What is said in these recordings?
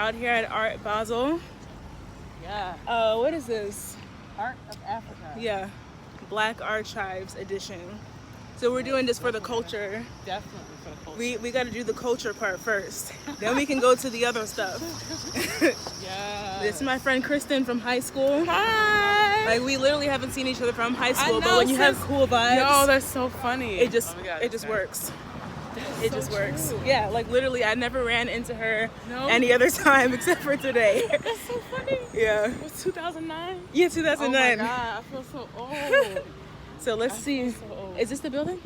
out here at Art Basel. Yeah. What is this? Art of Africa. Yeah, Black Archives edition. So we're doing this for the culture. Definitely for the culture. We got to do the culture part first. Then we can go to the other stuff. Yeah. This is my friend Kristen from high school. Hi. Like we literally haven't seen each other from high school, I know, but when you have cool vibes, Yo, that's so funny. it just works. It just works. Yeah, like literally, I never ran into her any other time except for today. That's so funny. Yeah. It was 2009? Yeah, 2009. Oh my God, I feel so old. So let's see. So old. Is this the building?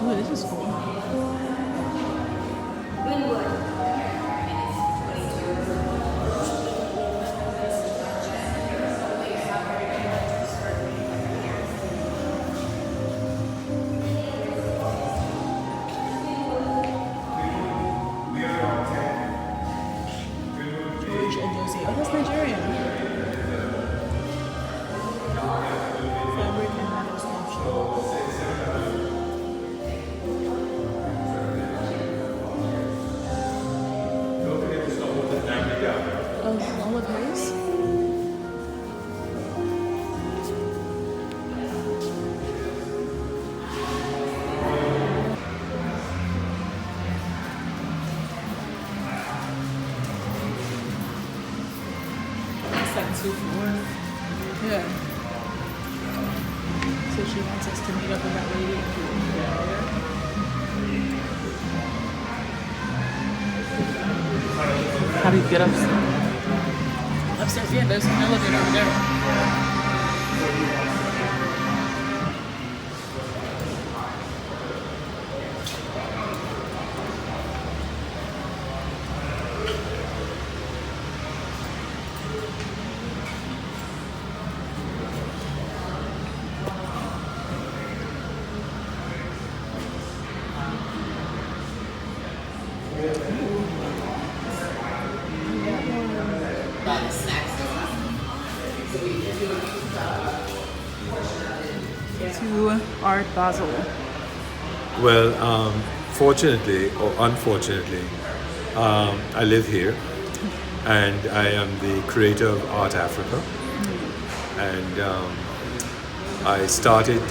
Oh, this is cool. Wynwood. Oh, that's Nigerian. Fabric and metal sculpture. Oh, all of hers? It's like 2 floors. Yeah. So she wants us to meet up with that lady. How do you get upstairs? Upstairs, yeah, there's an elevator over there. To Art Basel. Well, fortunately or unfortunately, I live here, and I am the creator of Art Africa. And I started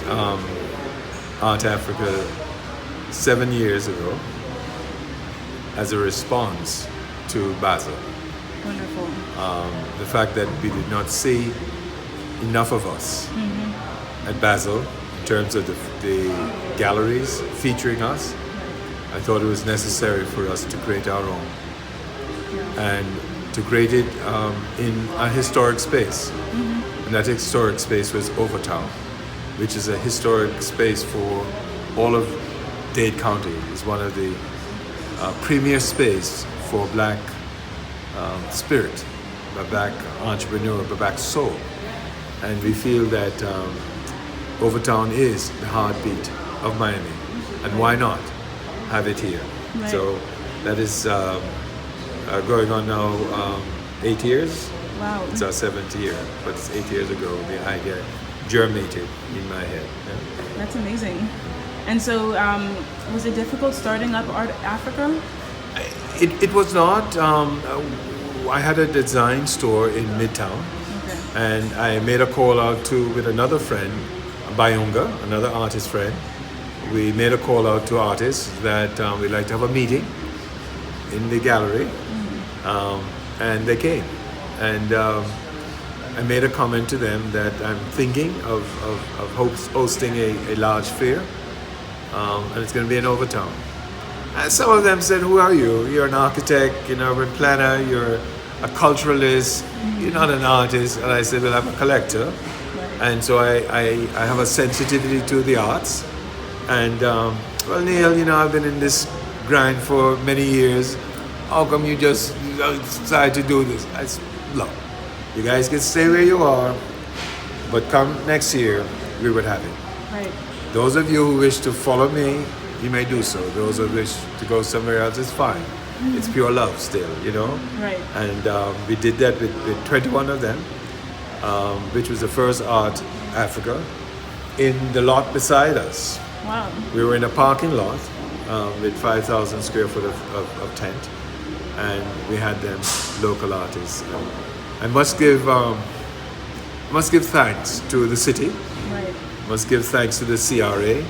Art Africa 7 years ago as a response to Basel. Wonderful. The fact that we did not see enough of us at Basel in terms of the galleries featuring us. I thought it was necessary for us to create our own, and to create it in a historic space. And that historic space was Overtown, which is a historic space for all of Dade County. It's one of the premier space for Black spirit, a Black entrepreneur, a Black soul. And we feel that Overtown is the heartbeat of Miami, and why not have it here? Right. So that is going on now 8 years. Wow. It's our 7th year, but it's 8 years ago the idea germinated in my head. Yeah. That's amazing. And so, was it difficult starting up Art Africa? It was not. I had a design store in Midtown. Okay. And I made a call out with another friend, Bayunga, another artist friend. We made a call out to artists that we'd like to have a meeting in the gallery. And they came. And I made a comment to them that I'm thinking of hosting a large fair. And it's going to be in Overtown. And some of them said, "Who are you? You're an architect, you're an urban planner, you're a culturalist, you're not an artist." And I said, "Well, I'm a collector." And so I have a sensitivity to the arts. And, well, Neil, I've been in this grind for many years. How come you just decide to do this? I said, "Look, you guys can stay where you are, but come next year, we would have it." Right. Those of you who wish to follow me, you may do so. Those who wish to go somewhere else, it's fine. It's pure love still, Right. And we did that with 21 of them, which was the first Art Africa in the lot beside us. Wow. We were in a parking lot with 5,000 square foot of tent, and we had them local artists. I must give thanks to the city. Right. Must give thanks to the CRA,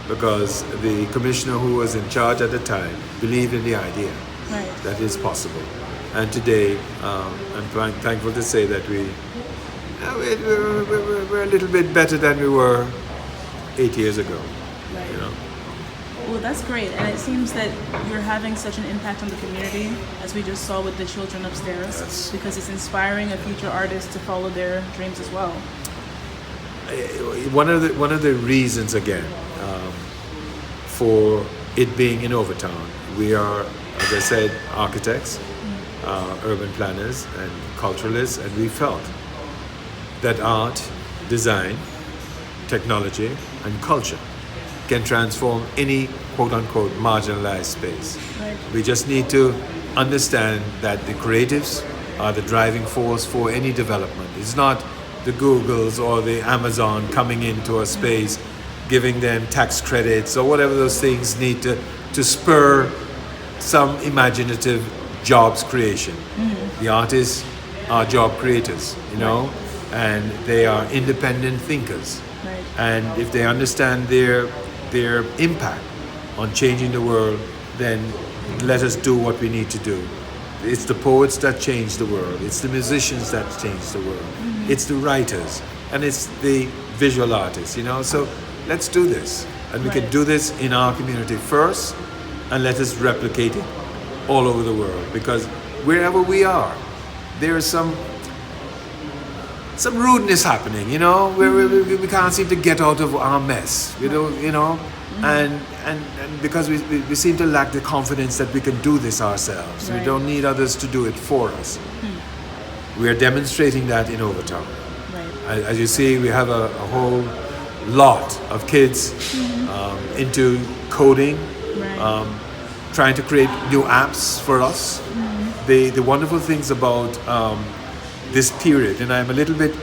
because the commissioner who was in charge at the time believed in the idea Right. that is possible. And today, I'm thankful to say that we're a little bit better than we were 8 years ago. Right. You know? Well, that's great, and it seems that you're having such an impact on the community, as we just saw with the children upstairs, Yes. because it's inspiring a future artist to follow their dreams as well. One of the reasons again for it being in Overtown, we are, as I said, architects, urban planners, and culturalists, and we felt that art, design, technology, and culture can transform any quote-unquote marginalized space. Right. We just need to understand that the creatives are the driving force for any development. It's not the Googles or the Amazon coming into a space, giving them tax credits or whatever those things need to spur some imaginative jobs creation. The artists are job creators, you know, and they are independent thinkers. Right. And if they understand their impact on changing the world, then let us do what we need to do. It's the poets that change the world. It's the musicians that change the world. It's the writers, and it's the visual artists, you know. So let's do this. And we can do this in our community first, and let us replicate it all over the world. Because wherever we are, there is some rudeness happening, you know, where we can't seem to get out of our mess, you know, and because we seem to lack the confidence that we can do this ourselves. Right. We don't need others to do it for us. We are demonstrating that in Overtown. Right. As you see, we have a whole lot of kids into coding, Right. trying to create new apps for us. The wonderful things about this period, and I'm a little bit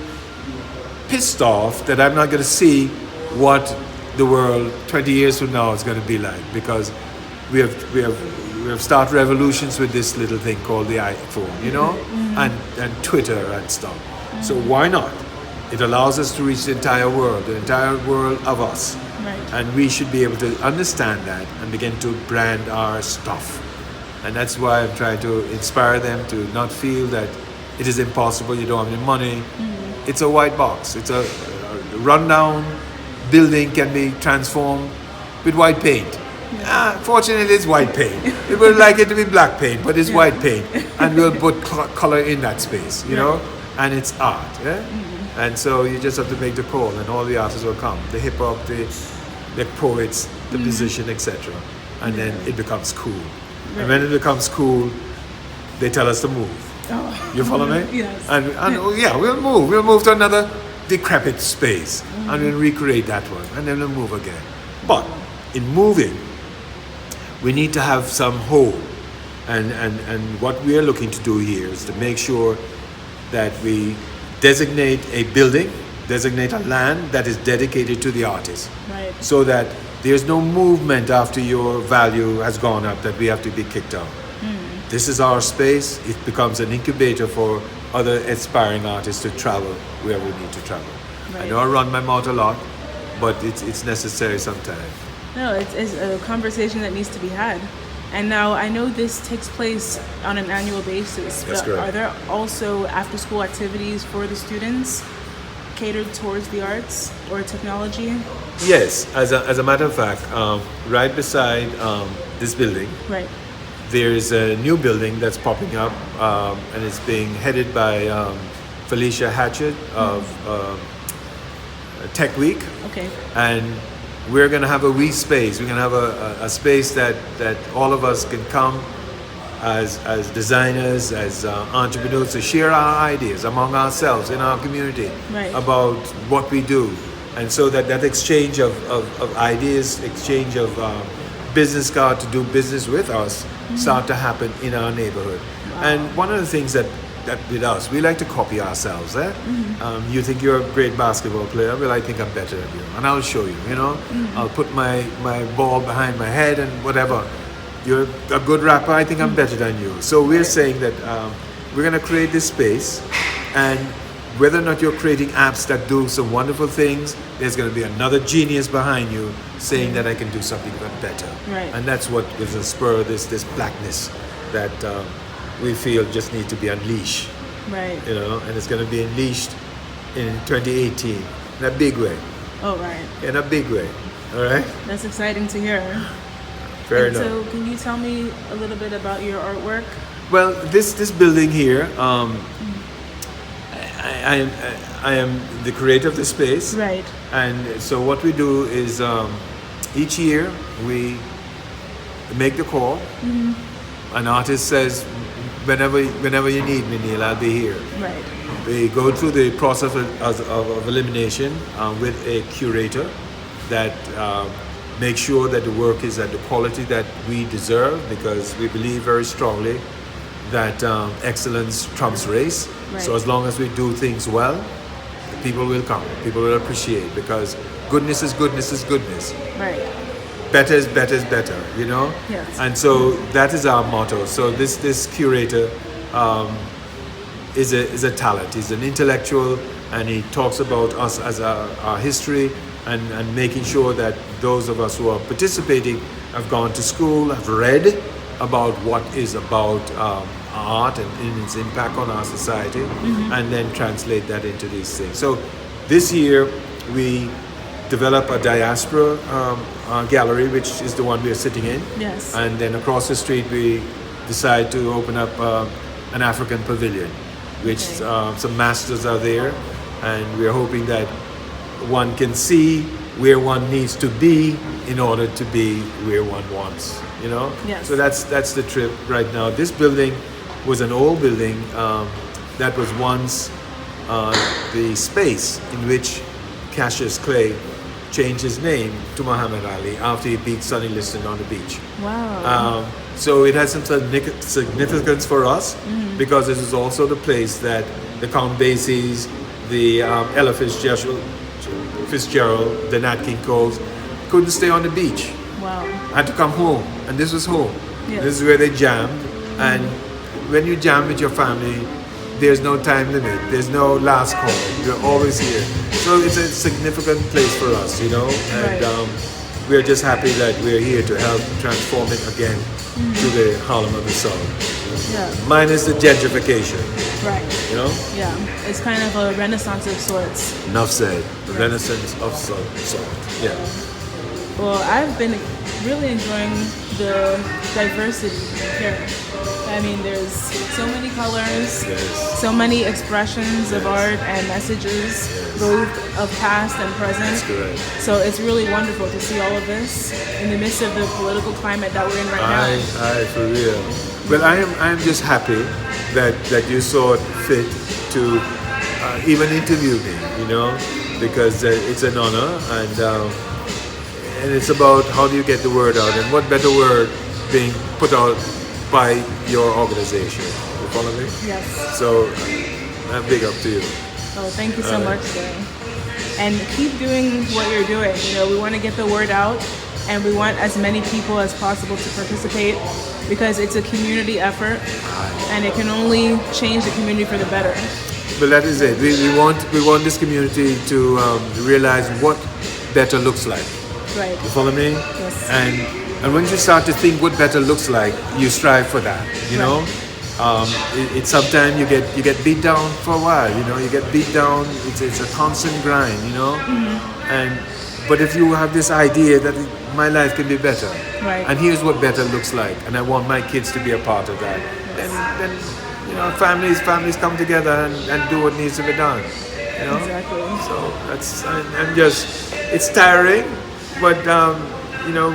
pissed off that I'm not going to see what the world 20 years from now is going to be like, because we have started revolutions with this little thing called the iPhone, you know, and Twitter and stuff. So why not? It allows us to reach the entire world of us. Right. And we should be able to understand that and begin to brand our stuff. And that's why I'm trying to inspire them to not feel that it is impossible, you don't have any money. It's a white box. It's a rundown building can be transformed with white paint. Fortunately, it's white paint. We would like it to be black paint, but it's white paint. And we'll put color in that space, you know? And it's art, yeah? And so you just have to make the call, and all the artists will come. The hip hop, the poets, the musician, etc. And then it becomes cool. And when it becomes cool, they tell us to move. Oh. You follow me? Yes. And yeah, we'll move. We'll move to another decrepit space, and we'll recreate that one, and then we'll move again. But in moving, we need to have some hope. And what we are looking to do here is to make sure that we designate a building, designate a land that is dedicated to the artist. Right. So that there's no movement after your value has gone up that we have to be kicked out. This is our space. It becomes an incubator for other aspiring artists to travel wherever we need to travel. Right. I know I run my mouth a lot, but it's necessary sometimes. No, it's a conversation that needs to be had. And now I know this takes place on an annual basis, That's but correct. are there also after-school activities for the students catered towards the arts or technology? Yes, as a matter of fact, right beside this building, Right. there is a new building that's popping up, and it's being headed by Felicia Hatchett of Tech Week. Okay. And we're going to have a wee space. We're going to have a space that all of us can come as designers, as entrepreneurs, to share our ideas among ourselves in our community Right. about what we do. And so that exchange of ideas, exchange of business card to do business with us start to happen in our neighborhood. And one of the things that that with us. We like to copy ourselves. You think you're a great basketball player, well, I think I'm better than you, and I'll show you. I'll put my ball behind my head and whatever. You're a good rapper, I think I'm better than you. So we're saying that we're going to create this space, and whether or not you're creating apps that do some wonderful things, there's going to be another genius behind you saying that I can do something even better. Right. And that's what is a spur, this blackness that we feel just need to be unleashed. Right. And it's going to be unleashed in 2018 in a big way. Oh, right. In a big way. All right? That's exciting to hear. Fair And enough. so can you tell me a little bit about your artwork? Well, this building here, I am the creator of the space. Right. And so what we do is each year we make the call. An artist says, whenever you need me, Neil, I'll be here. Right. We go through the process of elimination with a curator that makes sure that the work is at the quality that we deserve, because we believe very strongly that excellence trumps race. Right. So as long as we do things well, people will come, people will appreciate, because goodness is goodness is goodness. Right. Better is better is better, Yes. And so that is our motto. So this curator is a talent. He's an intellectual, and he talks about us as our history, and making sure that those of us who are participating have gone to school, have read about what is about art and its impact on our society, and then translate that into these things. So this year we develop a diaspora gallery, which is the one we are sitting in. Yes. And then across the street we decide to open up an African pavilion, which some masters are there, and we are hoping that one can see where one needs to be in order to be where one wants, Yes. So that's the trip right now. This building was an old building that was once the space in which Cassius Clay changed his name to Muhammad Ali after he beat Sonny Liston on the beach. Wow. So it has some significance for us, because this is also the place that the Count Basie's, the Ella Fitzgerald, the Nat King Coles couldn't stay on the beach. Wow. Had to come home, and this was home. Yes. This is where they jammed, and when you jam with your family, there's no time limit, there's no last call, you're always here. So it's a significant place for us, and we're just happy that we're here to help transform it again to the Harlem of the Soul. Yeah. Minus the gentrification, Right. Yeah, it's kind of a renaissance of sorts. Enough said. The Renaissance of soul. Yeah. Well, I've been really enjoying the diversity here. I mean, there's so many colors, Yes. so many expressions of art and messages, both of past and present. That's correct. So it's really wonderful to see all of this in the midst of the political climate that we're in right now. I for real. Well, I am just happy that you saw it fit to even interview me, because it's an honor, and it's about how do you get the word out, and what better word being put out by your organization. You follow me? Yes. So I'm big up to you. Oh, thank you so much, sir. And keep doing what you're doing. We want to get the word out, and we want as many people as possible to participate, because it's a community effort, and it can only change the community for the better. But that is it. We want this community to realize what better looks like. Right. You follow me? Yes. And when you start to think what better looks like, you strive for that. It's sometimes you get beat down for a while. You get beat down. It's a constant grind. But if you have this idea that my life can be better, Right. and here's what better looks like, and I want my kids to be a part of that, then families come together and do what needs to be done. Exactly. So I'm just, it's tiring, but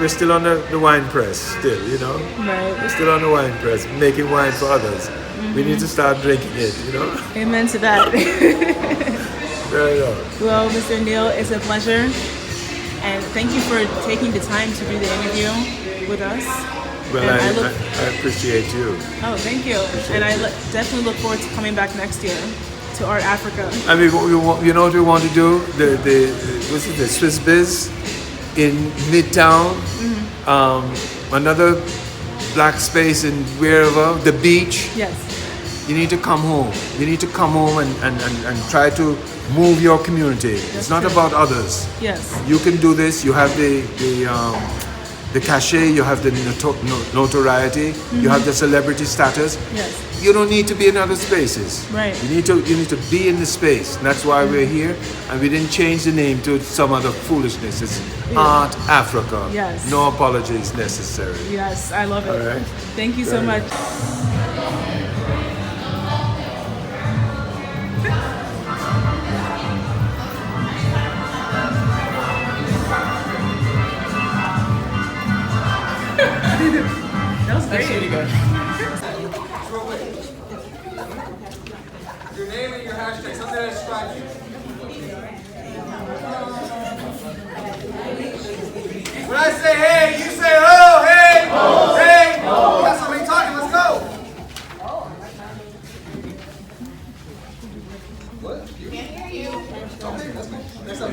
we're still on the wine press still, Right. We're still on the wine press, making wine for others. We need to start drinking it, Amen to that. Very well. Well, Mr. Neil, it's a pleasure. And thank you for taking the time to do the interview with us. Well, And I appreciate you. oh, thank you. And I definitely look forward to coming back next year to Art Africa. I mean, you know what we want to do? What's it, the Swiss Biz in Midtown. Another black space in wherever, the beach. Yes. You need to come home. You need to come home and try to move your community. It's not true. about others. Yes. You can do this. You have the cachet, you have the notoriety, you have the celebrity status. Yes. You don't need to be in other spaces. Right. You need to be in the space. And that's why we're here. And we didn't change the name to some other foolishness. It's Art Africa. Yes. No apologies necessary. Yes, I love it. All right. Thank you so Very much. That was great. Really good. Your name and your hashtag, something that describes you. When I say hey, you say oh, hey, oh, hey. Oh. We got somebody talking, let's go. What? Can't hear you. Okay, that's me. Next up.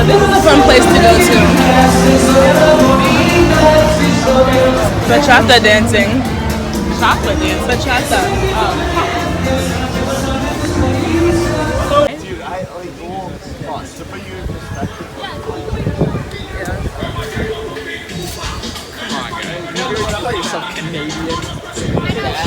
This is a fun place to go to. Bachata dancing. Chocolate dance. Bachata. Dude, I like all plus to put you in perspective. Come on, guys. You're gonna play some Canadian.